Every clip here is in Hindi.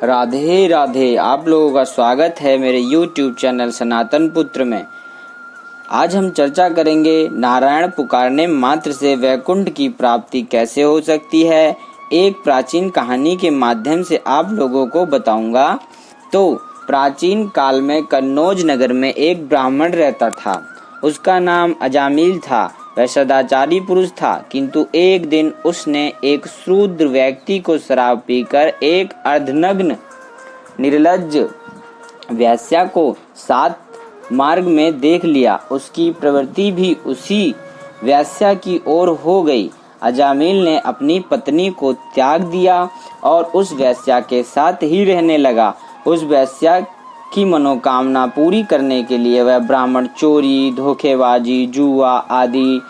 राधे राधे। आप लोगों का स्वागत है मेरे YouTube चैनल सनातन पुत्र में। आज हम चर्चा करेंगे नारायण पुकारने मात्र से वैकुंठ की प्राप्ति कैसे हो सकती है। एक प्राचीन कहानी के माध्यम से आप लोगों को बताऊंगा। तो प्राचीन काल में कन्नौज नगर में एक ब्राह्मण रहता था। उसका नाम अजामिल था। वह सदाचारी पुरुष था, किंतु एक दिन उसने एक शूद्र व्यक्ति को शराब पीकर एक अर्धनग्न निर्लज्ज वेश्या को सात मार्ग में देख लिया। उसकी प्रवृत्ति भी उसी वेश्या की ओर हो गई। अजामिल ने अपनी पत्नी को त्याग दिया और उस वेश्या के साथ ही रहने लगा। उस वेश्या की मनोकामना पूरी करने के लिए वह ब्राह्मण चोरी, धोखेबाजी, जुआ आदि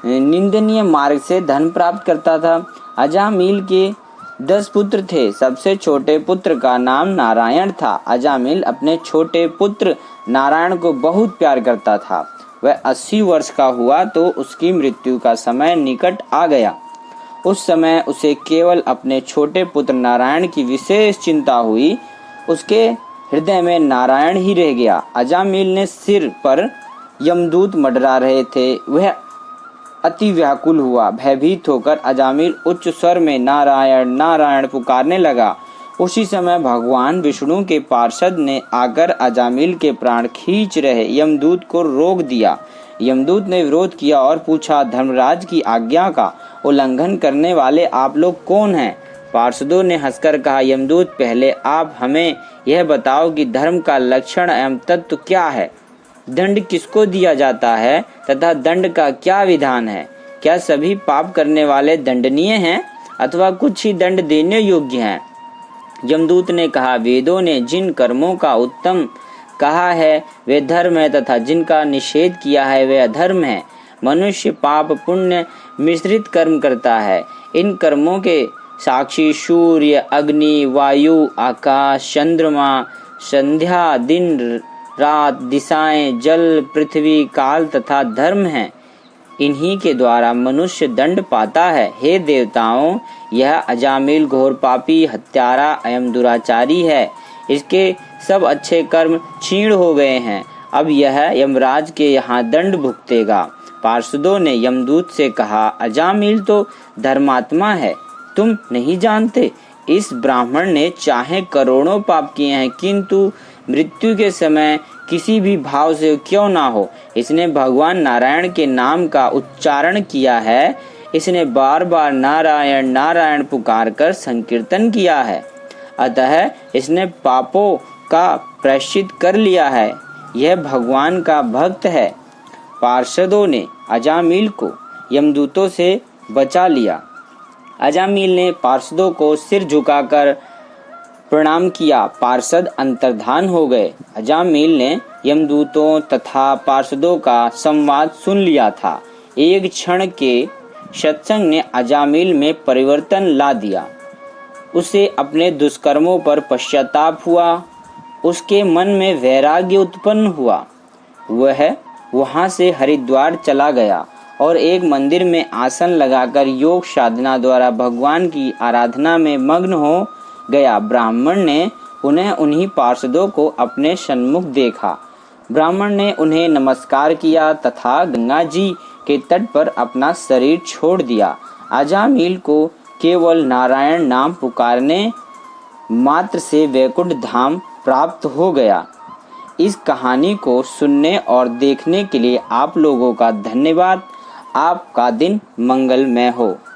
निंदनीय मार्ग से धन प्राप्त करता था। अजामिल के 10 पुत्र थे। सबसे छोटे पुत्र का नाम नारायण था। अजामिल अपने छोटे पुत्र नारायण को बहुत प्यार करता था। वह 80 वर्ष का हुआ तो उसकी मृत्यु का समय निकट आ गया। उस समय उसे केवल अपने छोटे पुत्र नारायण की विशेष चिंता हुई। उसके हृदय में नारायण ही रह गया। अजामिल ने सिर पर यमदूत मंडरा रहे थे। वह अति व्याकुल हुआ। भयभीत होकर अजामिल उच्च स्वर में नारायण नारायण पुकारने लगा। उसी समय भगवान विष्णु के पार्षद ने आकर अजामिल के प्राण खींच रहे यमदूत को रोक दिया। यमदूत ने विरोध किया और पूछा, धर्मराज की आज्ञा का उल्लंघन करने वाले आप लोग कौन हैं? पार्षदों ने हंसकर कहा, यमदूत, पहले आप हमें यह बताओ कि धर्म का लक्षण एवं तत्व क्या है। दंड किसको दिया जाता है तथा दंड का क्या विधान है? क्या सभी पाप करने वाले दंडनीय हैं अथवा कुछ ही दंड देने योग्य हैं? यमदूत ने कहा, वेदों ने जिन कर्मों का उत्तम कहा है वे धर्म है तथा जिनका निषेध किया है वे अधर्म है। मनुष्य पाप पुण्य मिश्रित कर्म करता है। इन कर्मों के साक्षी सूर्य, अग्नि, वायु, आकाश, चंद्रमा, संध्या, दिन रात, दिशाएं, जल, पृथ्वी, काल तथा धर्म हैं। इन्हीं के द्वारा मनुष्य दंड पाता है। हे देवताओं, यह अजामिल घोर पापी, हत्यारा एवं दुराचारी है। इसके सब अच्छे कर्म क्षीण हो गए हैं। अब यह यमराज के यहाँ दंड भुगतेगा। पार्षदों ने यमदूत से कहा, अजामिल तो धर्मात्मा है, तुम नहीं जानते? इस ब्राह्मण ने चाहे करोड़ों पाप किए हैं, किंतु मृत्यु के समय किसी भी भाव से क्यों ना हो, इसने भगवान नारायण के नाम का उच्चारण किया है। इसने बार बार नारायण नारायण पुकार कर संकीर्तन किया है। अतः इसने पापों का प्रायश्चित कर लिया है। यह भगवान का भक्त है। पार्षदों ने अजामिल को यमदूतों से बचा लिया। अजामिल ने पार्षदों को सिर झुकाकर प्रणाम किया। पार्षद अंतर्धान हो गए। अजामिल ने यमदूतों तथा पार्षदों का संवाद सुन लिया था। एक क्षण के सत्संग ने अजामिल में परिवर्तन ला दिया। उसे अपने दुष्कर्मों पर पश्चाताप हुआ। उसके मन में वैराग्य उत्पन्न हुआ। वह वहां से हरिद्वार चला गया और एक मंदिर में आसन लगाकर योग साधना द्वारा भगवान की आराधना में मग्न हो गया। ब्राह्मण ने उन्हें उन्हीं पार्षदों को अपने सन्मुख देखा। ब्राह्मण ने उन्हें नमस्कार किया तथा गंगा जी के तट पर अपना शरीर छोड़ दिया। अजामिल को केवल नारायण नाम पुकारने मात्र से वैकुंठ धाम प्राप्त हो गया। इस कहानी को सुनने और देखने के लिए आप लोगों का धन्यवाद। आपका दिन मंगलमय हो।